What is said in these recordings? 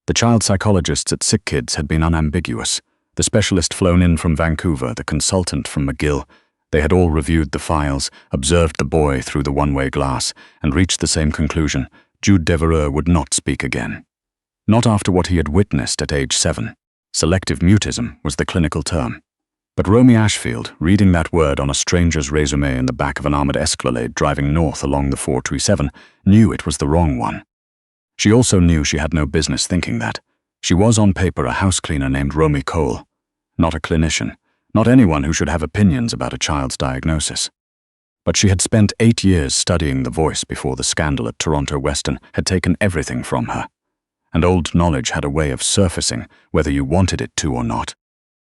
The child psychologists at Sick Kids had been unambiguous. The specialist flown in from Vancouver, the consultant from McGill. They had all reviewed the files, observed the boy through the one-way glass, and reached the same conclusion: Jude Devereux would not speak again. Not after what he had witnessed at age 7. Selective mutism was the clinical term. But Romy Ashfield, reading that word on a stranger's resume in the back of an armored Escalade driving north along the 427, knew it was the wrong one. She also knew she had no business thinking that. She was on paper a house cleaner named Romy Cole, not a clinician, not anyone who should have opinions about a child's diagnosis. But she had spent 8 years studying the voice before the scandal at Toronto Western had taken everything from her. And old knowledge had a way of surfacing, whether you wanted it to or not.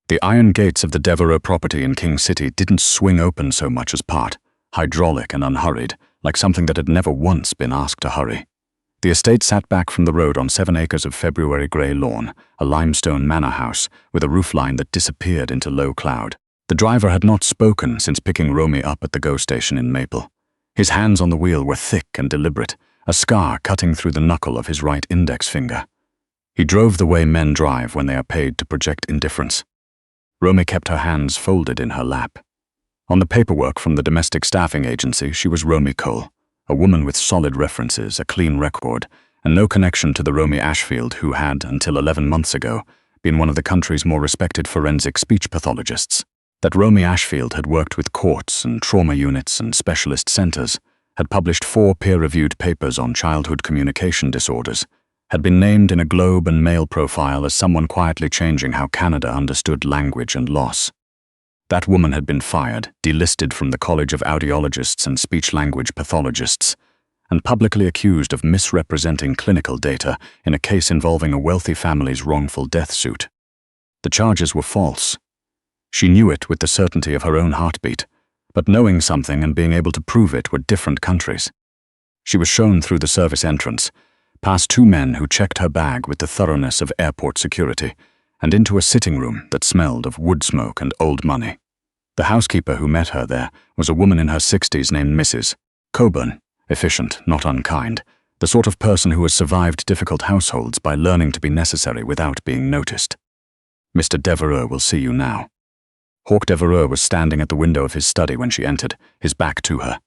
The iron gates of the Devereux property in King City didn't swing open so much as part, hydraulic and unhurried, like something that had never once been asked to hurry. The estate sat back from the road on 7 acres of February grey lawn, a limestone manor house with a roofline that disappeared into low cloud. The driver had not spoken since picking Romy up at the GO station in Maple. His hands on the wheel were thick and deliberate, a scar cutting through the knuckle of his right index finger. He drove the way men drive when they are paid to project indifference. Romy kept her hands folded in her lap. On the paperwork from the domestic staffing agency, she was Romy Cole, a woman with solid references, a clean record, and no connection to the Romy Ashfield who had, until 11 months ago, been one of the country's more respected forensic speech pathologists. That Romy Ashfield had worked with courts and trauma units and specialist centers, had published 4 peer-reviewed papers on childhood communication disorders, had been named in a Globe and Mail profile as someone quietly changing how Canada understood language and loss. That woman had been fired, delisted from the College of Audiologists and Speech-Language Pathologists, and publicly accused of misrepresenting clinical data in a case involving a wealthy family's wrongful death suit. The charges were false. She knew it with the certainty of her own heartbeat, but knowing something and being able to prove it were different countries. She was shown through the service entrance, past 2 men who checked her bag with the thoroughness of airport security, and into a sitting room that smelled of wood smoke and old money. The housekeeper who met her there was a woman in her 60s named Mrs. Coburn, efficient, not unkind, the sort of person who has survived difficult households by learning to be necessary without being noticed. Mr. Devereux will see you now. Hawk Devereux was standing at the window of his study when she entered, his back to her.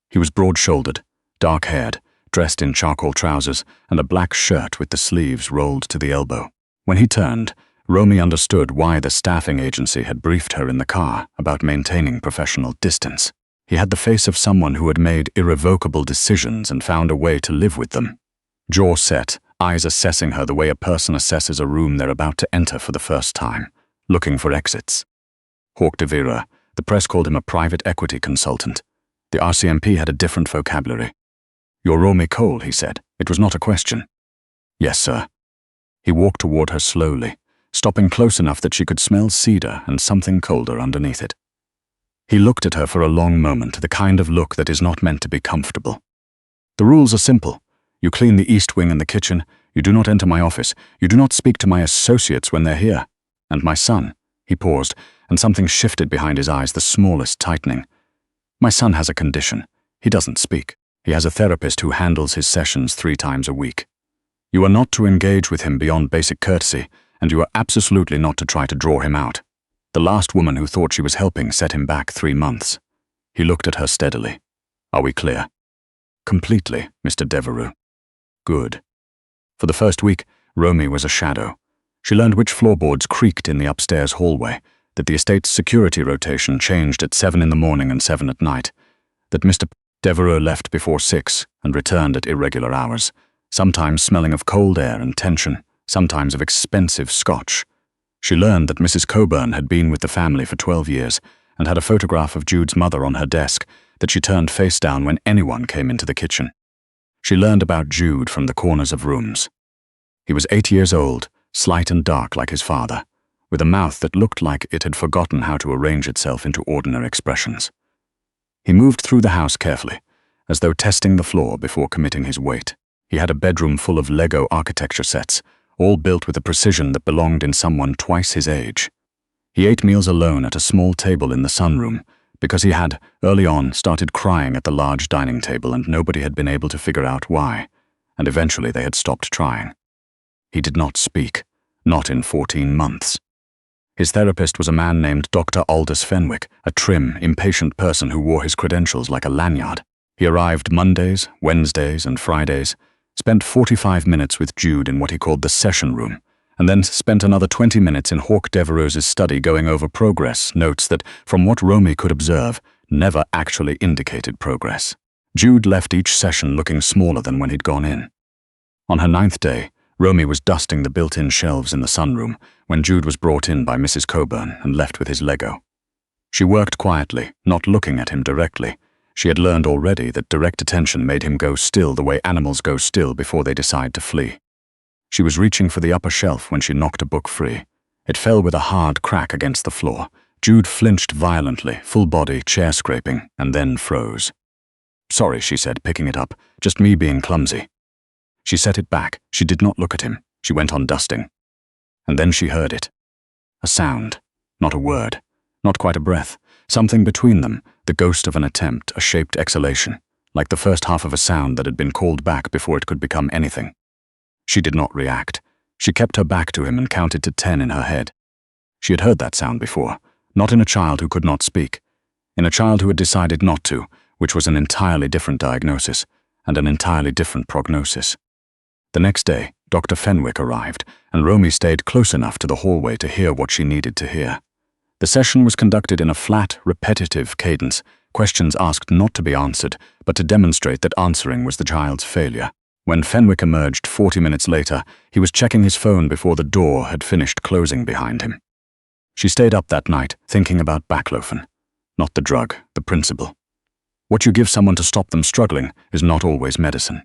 He was broad-shouldered, dark-haired, dressed in charcoal trousers and a black shirt with the sleeves rolled to the elbow. When he turned, Romy understood why the staffing agency had briefed her in the car about maintaining professional distance. He had the face of someone who had made irrevocable decisions and found a way to live with them. Jaw set, eyes assessing her the way a person assesses a room they're about to enter for the first time, looking for exits. Hawk Devereux, the press called him a private equity consultant. The RCMP had a different vocabulary. "You're Romy Cole," he said. It was not a question. "Yes, sir." He walked toward her slowly, stopping close enough that she could smell cedar and something colder underneath it. He looked at her for a long moment, the kind of look that is not meant to be comfortable. "The rules are simple. You clean the east wing and the kitchen. You do not enter my office. You do not speak to my associates when they're here. And my son." He paused, and something shifted behind his eyes, the smallest tightening. "My son has a condition. He doesn't speak. He has a therapist who handles his sessions 3 times a week. You are not to engage with him beyond basic courtesy, and you are absolutely not to try to draw him out. The last woman who thought she was helping set him back 3 months. He looked at her steadily. Are we clear? Completely, Mr. Devereux. Good. For the first week, Romy was a shadow. She learned which floorboards creaked in the upstairs hallway, that the estate's security rotation changed at 7 in the morning and 7 at night, that Mr. Devereux left before 6 and returned at irregular hours, sometimes smelling of cold air and tension, sometimes of expensive scotch. She learned that Mrs. Coburn had been with the family for 12 years and had a photograph of Jude's mother on her desk that she turned face down when anyone came into the kitchen. She learned about Jude from the corners of rooms. He was 8 years old, slight and dark like his father, with a mouth that looked like it had forgotten how to arrange itself into ordinary expressions. He moved through the house carefully, as though testing the floor before committing his weight. He had a bedroom full of Lego architecture sets, all built with a precision that belonged in someone twice his age. He ate meals alone at a small table in the sunroom, because he had, early on, started crying at the large dining table and nobody had been able to figure out why, and eventually they had stopped trying. He did not speak, not in 14 months. His therapist was a man named Dr. Aldous Fenwick, a trim, impatient person who wore his credentials like a lanyard. He arrived Mondays, Wednesdays, and Fridays, spent 45 minutes with Jude in what he called the session room, and then spent another 20 minutes in Hawk Devereaux's study going over progress notes that, from what Romy could observe, never actually indicated progress. Jude left each session looking smaller than when he'd gone in. On her 9th day, Romy was dusting the built-in shelves in the sunroom when Jude was brought in by Mrs. Coburn and left with his Lego. She worked quietly, not looking at him directly. She had learned already that direct attention made him go still the way animals go still before they decide to flee. She was reaching for the upper shelf when she knocked a book free. It fell with a hard crack against the floor. Jude flinched violently, full body, chair scraping, and then froze. "Sorry," she said, picking it up. "Just me being clumsy." She set it back. She did not look at him. She went on dusting. And then she heard it. A sound. Not a word. Not quite a breath. Something between them, the ghost of an attempt, a shaped exhalation, like the first half of a sound that had been called back before it could become anything. She did not react. She kept her back to him and counted to 10 in her head. She had heard that sound before, not in a child who could not speak, in a child who had decided not to, which was an entirely different diagnosis and an entirely different prognosis. The next day, Dr. Fenwick arrived, and Romy stayed close enough to the hallway to hear what she needed to hear. The session was conducted in a flat, repetitive cadence, questions asked not to be answered, but to demonstrate that answering was the child's failure. When Fenwick emerged 40 minutes later, he was checking his phone before the door had finished closing behind him. She stayed up that night, thinking about baclofen. Not the drug, the principle. What you give someone to stop them struggling is not always medicine.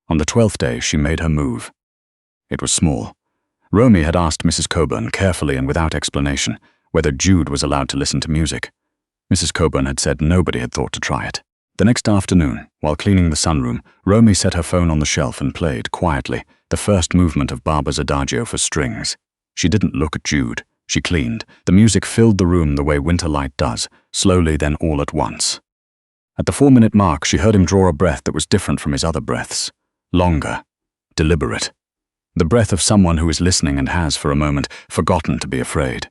On the 12th day, she made her move. It was small. Romy had asked Mrs. Coburn, carefully and without explanation, whether Jude was allowed to listen to music. Mrs. Coburn had said nobody had thought to try it. The next afternoon, while cleaning the sunroom, Romy set her phone on the shelf and played, quietly, the first movement of Barber's Adagio for strings. She didn't look at Jude. She cleaned. The music filled the room the way winter light does, slowly then all at once. At the 4-minute mark, she heard him draw a breath that was different from his other breaths. Longer. Deliberate. The breath of someone who is listening and has, for a moment, forgotten to be afraid.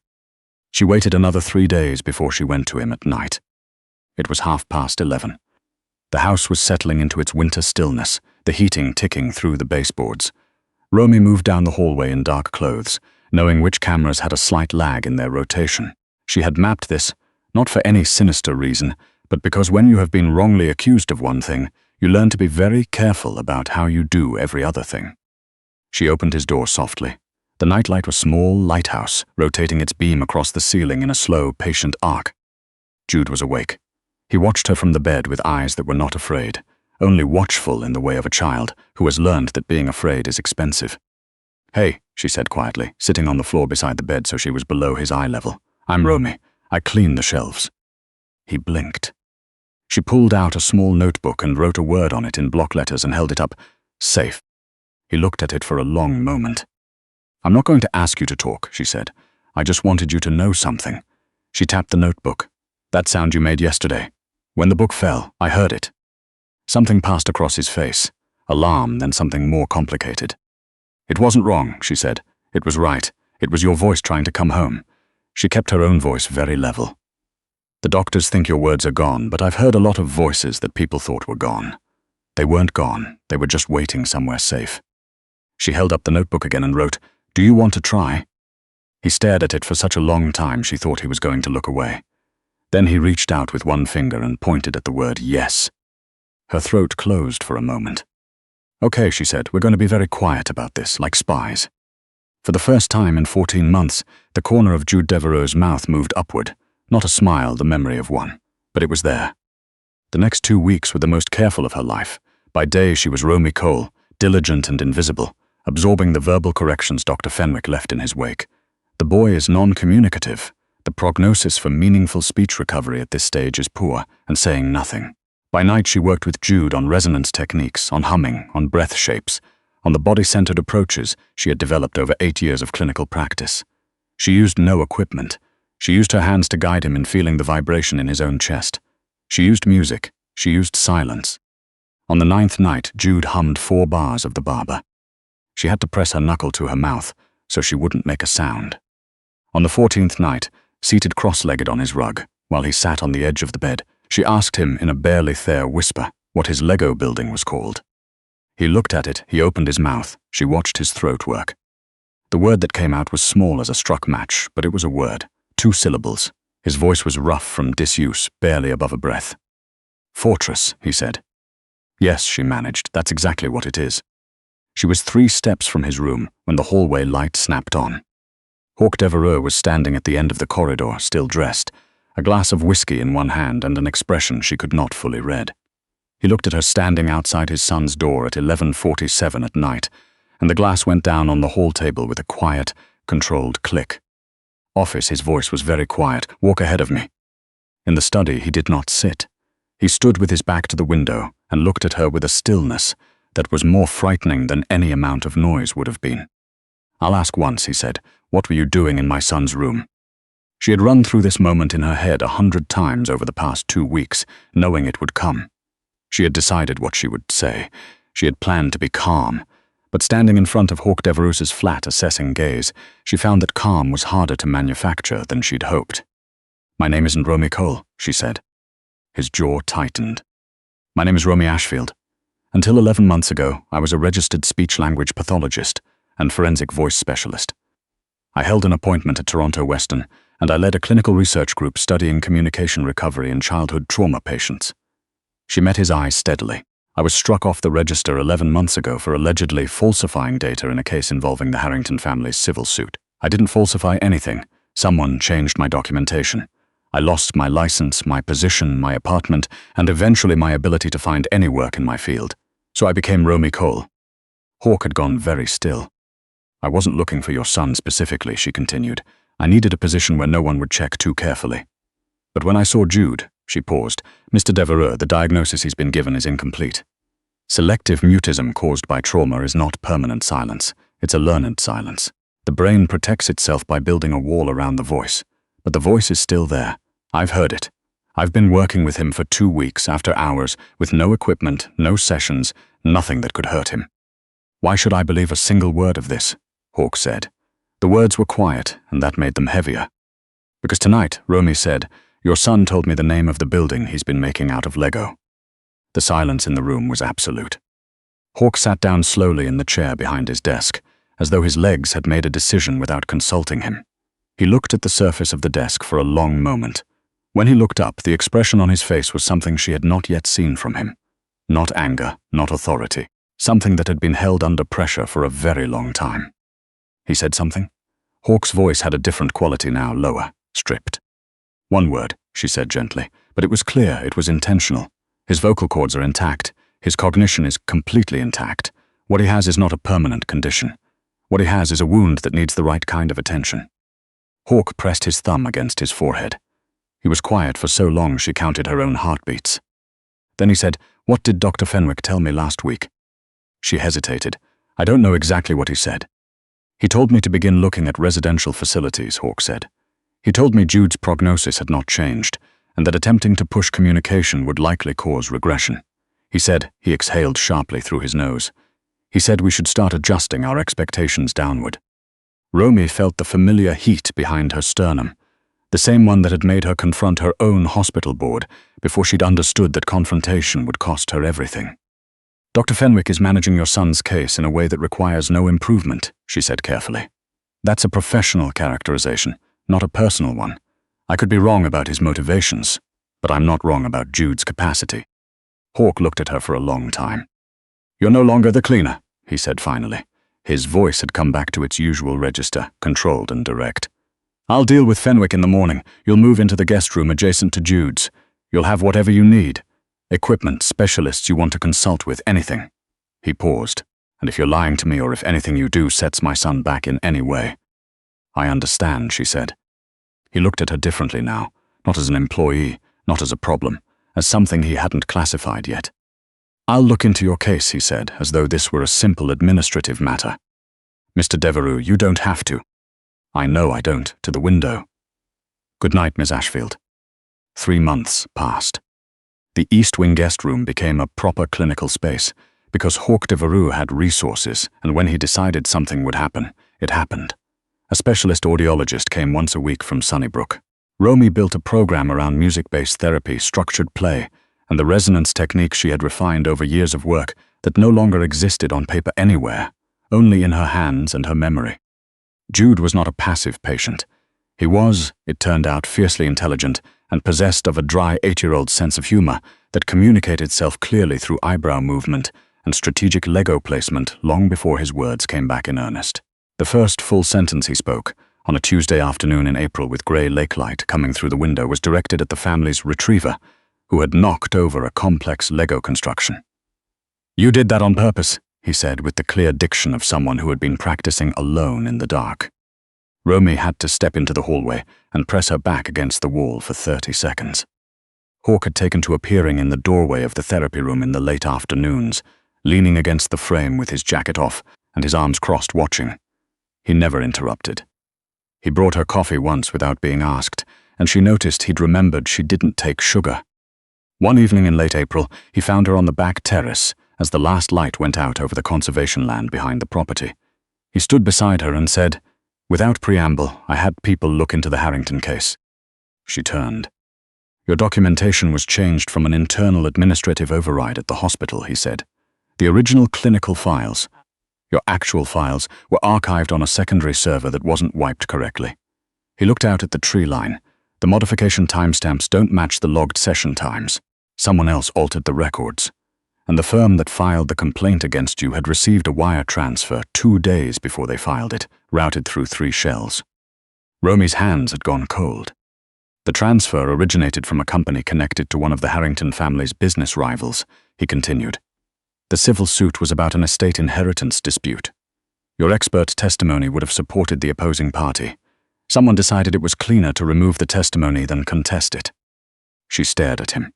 She waited another 3 days before she went to him at night. It was 11:30. The house was settling into its winter stillness, the heating ticking through the baseboards. Romy moved down the hallway in dark clothes, knowing which cameras had a slight lag in their rotation. She had mapped this, not for any sinister reason, but because when you have been wrongly accused of one thing, you learn to be very careful about how you do every other thing. She opened his door softly. The nightlight was a small lighthouse, rotating its beam across the ceiling in a slow, patient arc. Jude was awake. He watched her from the bed with eyes that were not afraid, only watchful in the way of a child who has learned that being afraid is expensive. "Hey," she said quietly, sitting on the floor beside the bed so she was below his eye level. "I'm Romy. I clean the shelves." He blinked. She pulled out a small notebook and wrote a word on it in block letters and held it up. "Safe." He looked at it for a long moment. "I'm not going to ask you to talk," she said. "I just wanted you to know something." She tapped the notebook. "That sound you made yesterday. When the book fell, I heard it." Something passed across his face. Alarm, then something more complicated. "It wasn't wrong," she said. "It was right. It was your voice trying to come home." She kept her own voice very level. "The doctors think your words are gone, but I've heard a lot of voices that people thought were gone. They weren't gone. They were just waiting somewhere safe." She held up the notebook again and wrote, "Do you want to try?" He stared at it for such a long time she thought he was going to look away. Then he reached out with one finger and pointed at the word yes. Her throat closed for a moment. "Okay," she said, "we're going to be very quiet about this, like spies." For the first time in 14 months, the corner of Jude Devereaux's mouth moved upward. Not a smile, the memory of one, but it was there. The next 2 weeks were the most careful of her life. By day she was Romy Cole, diligent and invisible, absorbing the verbal corrections Dr. Fenwick left in his wake. The boy is non-communicative. The prognosis for meaningful speech recovery at this stage is poor, and saying nothing. By night she worked with Jude on resonance techniques, on humming, on breath shapes, on the body-centered approaches she had developed over 8 years of clinical practice. She used no equipment. She used her hands to guide him in feeling the vibration in his own chest. She used music. She used silence. On the 9th night, Jude hummed 4 bars of the Barber. She had to press her knuckle to her mouth so she wouldn't make a sound. On the 14th night, seated cross-legged on his rug, while he sat on the edge of the bed, she asked him in a barely fair whisper what his Lego building was called. He looked at it, he opened his mouth, she watched his throat work. The word that came out was small as a struck match, but it was a word, 2 syllables. His voice was rough from disuse, barely above a breath. "Fortress," he said. "Yes," she managed, "that's exactly what it is." She was 3 steps from his room when the hallway light snapped on. Hawk Devereux was standing at the end of the corridor, still dressed, a glass of whiskey in one hand and an expression she could not fully read. He looked at her standing outside his son's door at 11:47 at night, and the glass went down on the hall table with a quiet, controlled click. "Office," his voice was very quiet. "Walk ahead of me." In the study, he did not sit. He stood with his back to the window and looked at her with a stillness that was more frightening than any amount of noise would have been. "I'll ask once," he said. "What were you doing in my son's room?" She had run through this moment in her head 100 times over the past 2 weeks, knowing it would come. She had decided what she would say. She had planned to be calm. But standing in front of Hawk Devereux's flat, assessing gaze, she found that calm was harder to manufacture than she'd hoped. "My name isn't Romy Cole," she said. His jaw tightened. "My name is Romy Ashfield. Until 11 months ago, I was a registered speech-language pathologist and forensic voice specialist. I held an appointment at Toronto Western, and I led a clinical research group studying communication recovery in childhood trauma patients." She met his eyes steadily. "I was struck off the register 11 months ago for allegedly falsifying data in a case involving the Harrington family's civil suit. I didn't falsify anything. Someone changed my documentation. I lost my license, my position, my apartment, and eventually my ability to find any work in my field. So I became Romy Cole." Hawk had gone very still. "I wasn't looking for your son specifically," she continued. "I needed a position where no one would check too carefully. But when I saw Jude," she paused, "Mr. Devereux, the diagnosis he's been given is incomplete. Selective mutism caused by trauma is not permanent silence. It's a learned silence. The brain protects itself by building a wall around the voice. But the voice is still there. I've heard it. I've been working with him for 2 weeks, after hours, with no equipment, no sessions, nothing that could hurt him. Why should I believe a single word of this?" Hawk said. The words were quiet, and that made them heavier. "Because tonight," Romy said, "your son told me the name of the building he's been making out of Lego." The silence in the room was absolute. Hawk sat down slowly in the chair behind his desk, as though his legs had made a decision without consulting him. He looked at the surface of the desk for a long moment. When he looked up, the expression on his face was something she had not yet seen from him. Not anger, not authority. Something that had been held under pressure for a very long time. He said something? Hawk's voice had a different quality now, lower, stripped. "One word," she said gently, but it was clear, it was intentional. His vocal cords are intact. His cognition is completely intact. What he has is not a permanent condition. What he has is a wound that needs the right kind of attention. Hawk pressed his thumb against his forehead. He was quiet for so long she counted her own heartbeats. Then he said, "What did Dr. Fenwick tell me last week?" She hesitated. "I don't know exactly what he said." "He told me to begin looking at residential facilities," Hawk said. "He told me Jude's prognosis had not changed, and that attempting to push communication would likely cause regression. He said," he exhaled sharply through his nose, "he said we should start adjusting our expectations downward." Romy felt the familiar heat behind her sternum, the same one that had made her confront her own hospital board before she'd understood that confrontation would cost her everything. "Dr. Fenwick is managing your son's case in a way that requires no improvement," she said carefully. "That's a professional characterization, not a personal one. I could be wrong about his motivations, but I'm not wrong about Jude's capacity." Hawk looked at her for a long time. "You're no longer the cleaner," he said finally. His voice had come back to its usual register, controlled and direct. "I'll deal with Fenwick in the morning. You'll move into the guest room adjacent to Jude's. You'll have whatever you need. Equipment, specialists you want to consult with, anything." He paused. "And if you're lying to me or if anything you do sets my son back in any way." "I understand," she said. He looked at her differently now, not as an employee, not as a problem, as something he hadn't classified yet. "I'll look into your case," he said, as though this were a simple administrative matter. "Mr. Devereux, you don't have to." "I know I don't," to the window. "Good night, Miss Ashfield." 3 months passed. The East Wing guest room became a proper clinical space, because Hawk Devereux had resources, and when he decided something would happen, it happened. A specialist audiologist came once a week from Sunnybrook. Romy built a program around music-based therapy, structured play, and the resonance technique she had refined over years of work that no longer existed on paper anywhere, only in her hands and her memory. Jude was not a passive patient. He was, it turned out, fiercely intelligent and possessed of a dry 8-year-old sense of humor that communicated itself clearly through eyebrow movement and strategic Lego placement long before his words came back in earnest. The first full sentence he spoke, on a Tuesday afternoon in April with grey lake light coming through the window, was directed at the family's retriever, who had knocked over a complex Lego construction. "You did that on purpose," he said with the clear diction of someone who had been practicing alone in the dark. Romy had to step into the hallway and press her back against the wall for 30 seconds. Hawk had taken to appearing in the doorway of the therapy room in the late afternoons, leaning against the frame with his jacket off and his arms crossed, watching. He never interrupted. He brought her coffee once without being asked, and she noticed he'd remembered she didn't take sugar. One evening in late April, he found her on the back terrace as the last light went out over the conservation land behind the property. He stood beside her and said, "Without preamble, I had people look into the Harrington case." She turned. "Your documentation was changed from an internal administrative override at the hospital," he said. "The original clinical files, your actual files, were archived on a secondary server that wasn't wiped correctly." He looked out at the tree line. "The modification timestamps don't match the logged session times. Someone else altered the records. And the firm that filed the complaint against you had received a wire transfer 2 days before they filed it, routed through 3 shells." Romy's hands had gone cold. "The transfer originated from a company connected to one of the Harrington family's business rivals," he continued. "The civil suit was about an estate inheritance dispute. Your expert testimony would have supported the opposing party. Someone decided it was cleaner to remove the testimony than contest it." She stared at him.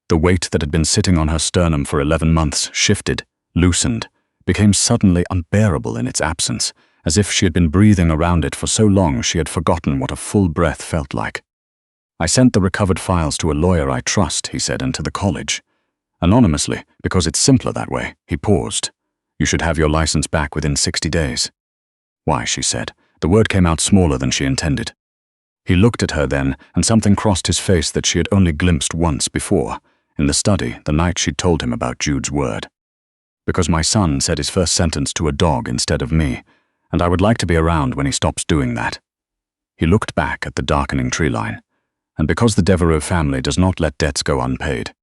The weight that had been sitting on her sternum for 11 months shifted, loosened, became suddenly unbearable in its absence, as if she had been breathing around it for so long she had forgotten what a full breath felt like. "I sent the recovered files to a lawyer I trust," he said, "and to the college. Anonymously, because it's simpler that way." He paused. "You should have your license back within 60 days. "Why?" she said. The word came out smaller than she intended. He looked at her then, and something crossed his face that she had only glimpsed once before, in the study the night she'd told him about Jude's word. "Because my son said his first sentence to a dog instead of me, and I would like to be around when he stops doing that." He looked back at the darkening tree line. "And because the Devereux family does not let debts go unpaid."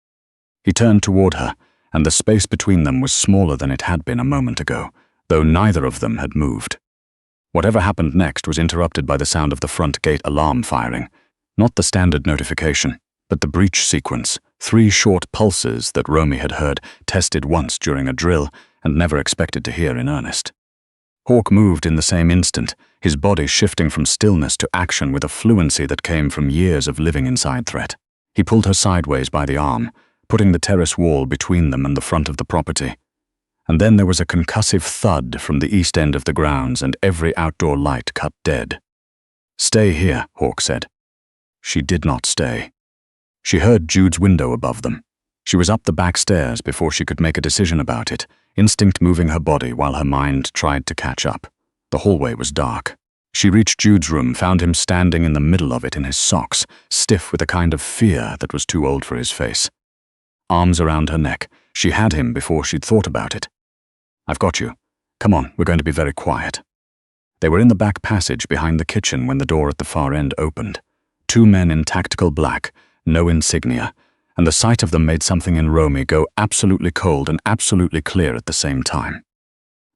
He turned toward her, and the space between them was smaller than it had been a moment ago, though neither of them had moved. Whatever happened next was interrupted by the sound of the front gate alarm firing, not the standard notification, but the breach sequence, 3 short pulses that Romy had heard tested once during a drill and never expected to hear in earnest. Hawk moved in the same instant, his body shifting from stillness to action with a fluency that came from years of living inside threat. He pulled her sideways by the arm, putting the terrace wall between them and the front of the property. And then there was a concussive thud from the east end of the grounds and every outdoor light cut dead. "Stay here," Hawk said. She did not stay. She heard Jude's window above them. She was up the back stairs before she could make a decision about it, instinct moving her body while her mind tried to catch up. The hallway was dark. She reached Jude's room, found him standing in the middle of it in his socks, stiff with a kind of fear that was too old for his face. Arms around her neck, she had him before she'd thought about it. "I've got you. Come on, we're going to be very quiet." They were in the back passage behind the kitchen when the door at the far end opened. 2 men in tactical black, no insignia, and the sight of them made something in Romy go absolutely cold and absolutely clear at the same time.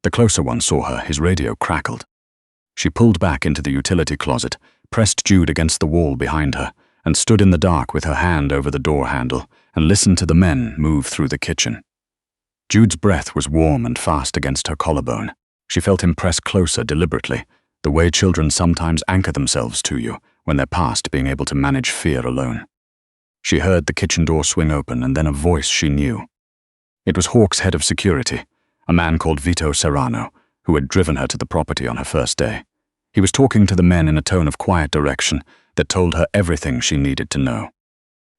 The closer one saw her, his radio crackled. She pulled back into the utility closet, pressed Jude against the wall behind her, and stood in the dark with her hand over the door handle and listened to the men move through the kitchen. Jude's breath was warm and fast against her collarbone. She felt him press closer deliberately, the way children sometimes anchor themselves to you when they're past being able to manage fear alone. She heard the kitchen door swing open and then a voice she knew. It was Hawk's head of security, a man called Vito Serrano, who had driven her to the property on her first day. He was talking to the men in a tone of quiet direction that told her everything she needed to know.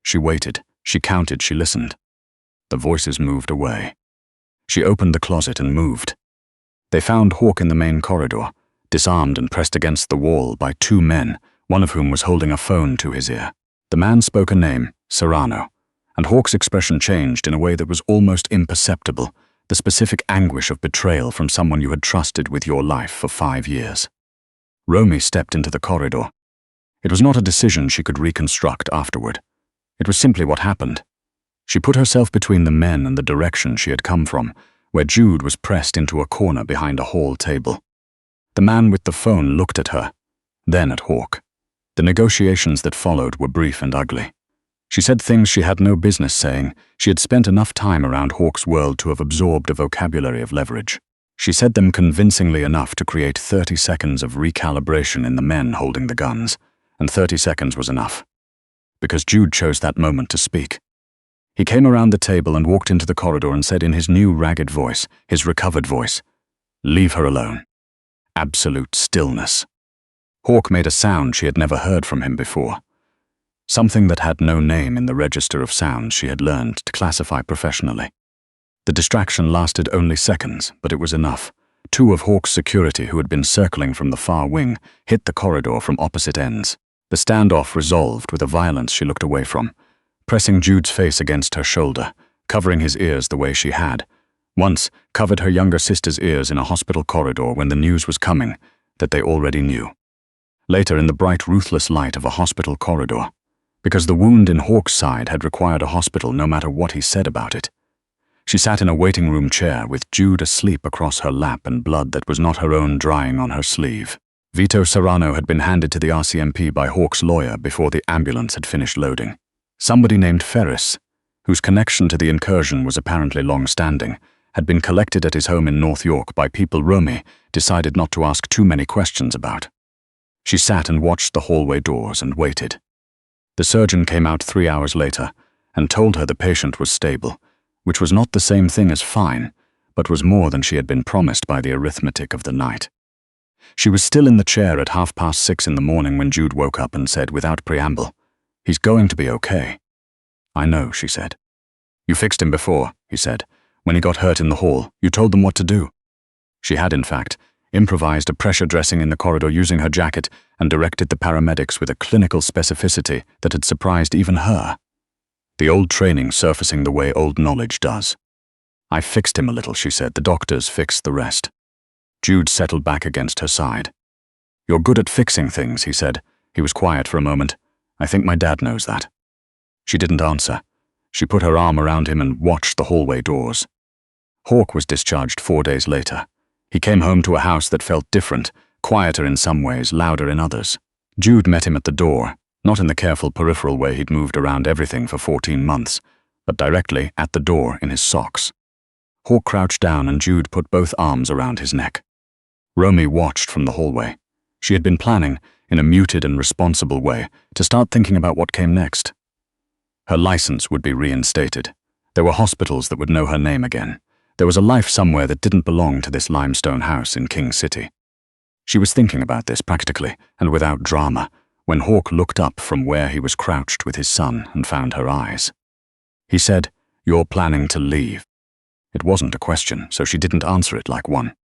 She waited, she counted, she listened. The voices moved away. She opened the closet and moved. They found Hawk in the main corridor, disarmed and pressed against the wall by two men, one of whom was holding a phone to his ear. The man spoke a name, Serrano, and Hawk's expression changed in a way that was almost imperceptible, the specific anguish of betrayal from someone you had trusted with your life for 5 years. Romy stepped into the corridor. It was not a decision she could reconstruct afterward. It was simply what happened. She put herself between the men and the direction she had come from, where Jude was pressed into a corner behind a hall table. The man with the phone looked at her, then at Hawk. The negotiations that followed were brief and ugly. She said things she had no business saying. She had spent enough time around Hawk's world to have absorbed a vocabulary of leverage. She said them convincingly enough to create 30 seconds of recalibration in the men holding the guns, and 30 seconds was enough. Because Jude chose that moment to speak. He came around the table and walked into the corridor and said in his new ragged voice, his recovered voice, "Leave her alone." Absolute stillness. Hawk made a sound she had never heard from him before. Something that had no name in the register of sounds she had learned to classify professionally. The distraction lasted only seconds, but it was enough. Two of Hawk's security who had been circling from the far wing hit the corridor from opposite ends. The standoff resolved with a violence she looked away from, pressing Jude's face against her shoulder, covering his ears the way she had. Once covered her younger sister's ears in a hospital corridor when the news was coming that they already knew. Later in the bright, ruthless light of a hospital corridor, because the wound in Hawk's side had required a hospital no matter what he said about it. She sat in a waiting room chair with Jude asleep across her lap and blood that was not her own drying on her sleeve. Vito Serrano had been handed to the RCMP by Hawk's lawyer before the ambulance had finished loading. Somebody named Ferris, whose connection to the incursion was apparently long-standing, had been collected at his home in North York by people Romy decided not to ask too many questions about. She sat and watched the hallway doors and waited. The surgeon came out 3 hours later and told her the patient was stable, which was not the same thing as fine, but was more than she had been promised by the arithmetic of the night. She was still in the chair at 6:30 in the morning when Jude woke up and said without preamble, "He's going to be okay." "I know," she said. "You fixed him before," he said. "When he got hurt in the hall, you told them what to do." She had, in fact, improvised a pressure dressing in the corridor using her jacket and directed the paramedics with a clinical specificity that had surprised even her. The old training surfacing the way old knowledge does. "I fixed him a little," she said. "The doctors fixed the rest." Jude settled back against her side. "You're good at fixing things," he said. He was quiet for a moment. "I think my dad knows that." She didn't answer. She put her arm around him and watched the hallway doors. Hawk was discharged 4 days later. He came home to a house that felt different, quieter in some ways, louder in others. Jude met him at the door, not in the careful peripheral way he'd moved around everything for 14 months, but directly at the door in his socks. Hawk crouched down and Jude put both arms around his neck. Romy watched from the hallway. She had been planning, in a muted and responsible way, to start thinking about what came next. Her license would be reinstated. There were hospitals that would know her name again. There was a life somewhere that didn't belong to this limestone house in King City. She was thinking about this practically, and without drama, when Hawk looked up from where he was crouched with his son and found her eyes. He said, "You're planning to leave." It wasn't a question, so she didn't answer it like one.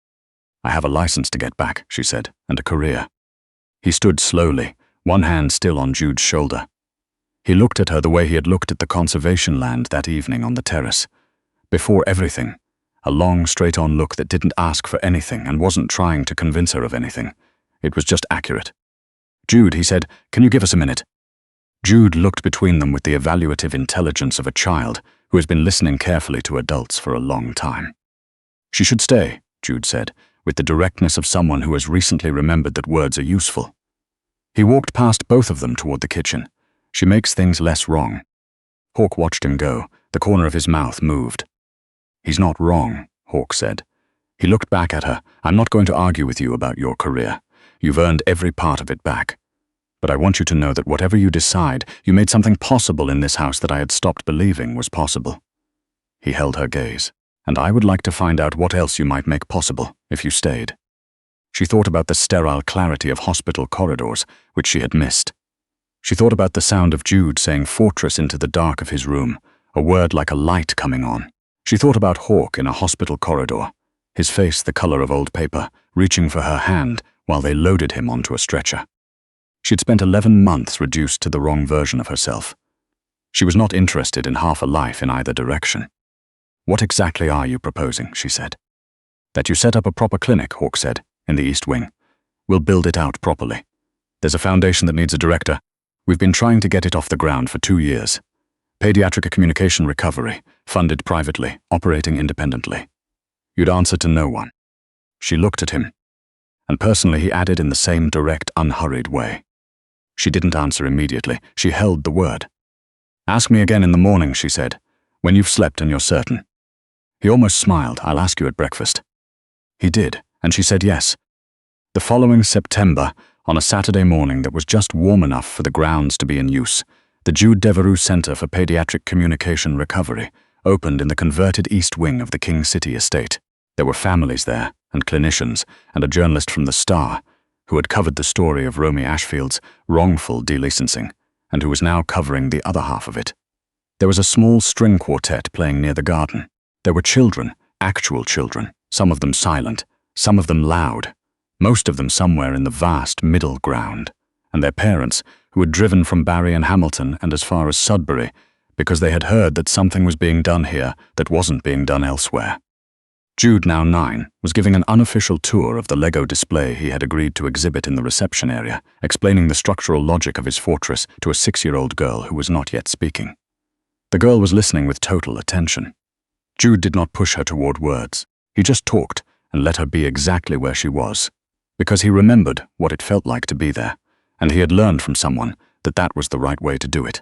"I have a license to get back," she said, "and a career." He stood slowly, one hand still on Jude's shoulder. He looked at her the way he had looked at the conservation land that evening on the terrace. Before everything, a long, straight-on look that didn't ask for anything and wasn't trying to convince her of anything. It was just accurate. "Jude," he said, "can you give us a minute?" Jude looked between them with the evaluative intelligence of a child who has been listening carefully to adults for a long time. "She should stay," Jude said, with the directness of someone who has recently remembered that words are useful. He walked past both of them toward the kitchen. "She makes things less wrong." Hawk watched him go. The corner of his mouth moved. "He's not wrong," Hawk said. He looked back at her. "I'm not going to argue with you about your career. You've earned every part of it back. But I want you to know that whatever you decide, you made something possible in this house that I had stopped believing was possible." He held her gaze. "And I would like to find out what else you might make possible if you stayed." She thought about the sterile clarity of hospital corridors, which she had missed. She thought about the sound of Jude saying fortress into the dark of his room, a word like a light coming on. She thought about Hawk in a hospital corridor, his face the color of old paper, reaching for her hand while they loaded him onto a stretcher. She'd spent 11 months reduced to the wrong version of herself. She was not interested in half a life in either direction. "What exactly are you proposing?" she said. "That you set up a proper clinic," Hawk said, "in the East Wing. We'll build it out properly. There's a foundation that needs a director. We've been trying to get it off the ground for 2 years. Pediatric communication recovery, funded privately, operating independently. You'd answer to no one." She looked at him, and personally he added in the same direct, unhurried way. She didn't answer immediately. She held the word. "Ask me again in the morning," she said, "when you've slept and you're certain." He almost smiled. "I'll ask you at breakfast." He did, and she said yes. The following September, on a Saturday morning that was just warm enough for the grounds to be in use, the Jude Devereux Center for Pediatric Communication Recovery opened in the converted East Wing of the King City estate. There were families there, and clinicians, and a journalist from the Star, who had covered the story of Romy Ashfield's wrongful delicensing, and who was now covering the other half of it. There was a small string quartet playing near the garden. There were children, actual children, some of them silent, some of them loud, most of them somewhere in the vast middle ground, and their parents, who had driven from Barry and Hamilton and as far as Sudbury, because they had heard that something was being done here that wasn't being done elsewhere. Jude, now 9, was giving an unofficial tour of the Lego display he had agreed to exhibit in the reception area, explaining the structural logic of his fortress to a 6-year-old girl who was not yet speaking. The girl was listening with total attention. Jude did not push her toward words. He just talked and let her be exactly where she was, because he remembered what it felt like to be there, and he had learned from someone that that was the right way to do it.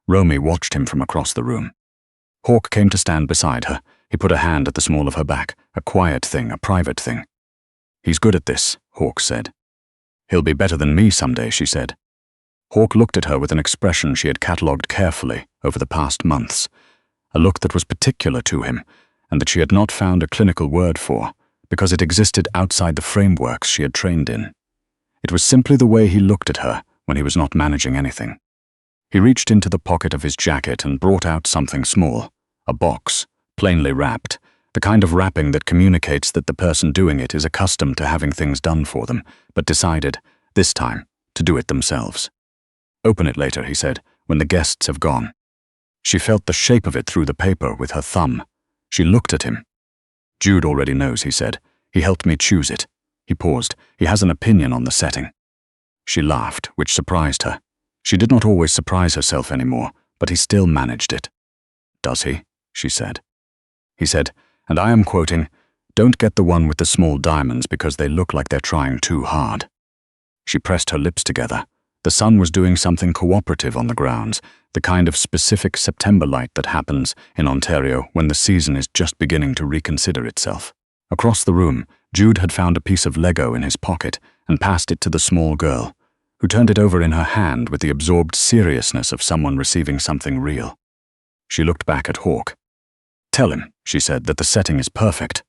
Romy watched him from across the room. Hawk came to stand beside her. He put a hand at the small of her back, a quiet thing, a private thing. "He's good at this," Hawk said. "He'll be better than me someday," she said. Hawk looked at her with an expression she had catalogued carefully over the past months, a look that was particular to him and that she had not found a clinical word for, because it existed outside the frameworks she had trained in. It was simply the way he looked at her when he was not managing anything. He reached into the pocket of his jacket and brought out something small, a box, plainly wrapped, the kind of wrapping that communicates that the person doing it is accustomed to having things done for them, but decided, this time, to do it themselves. "Open it later," he said, "when the guests have gone." She felt the shape of it through the paper with her thumb. She looked at him. "Jude already knows," he said. "He helped me choose it." He paused. "He has an opinion on the setting." She laughed, which surprised her. She did not always surprise herself anymore, but he still managed it. "Does he?" she said. He said, and I am quoting, "Don't get the one with the small diamonds because they look like they're trying too hard." She pressed her lips together. The sun was doing something cooperative on the grounds, the kind of specific September light that happens in Ontario when the season is just beginning to reconsider itself. Across the room, Jude had found a piece of Lego in his pocket and passed it to the small girl, who turned it over in her hand with the absorbed seriousness of someone receiving something real. She looked back at Hawk. "Tell him," she said, "that the setting is perfect."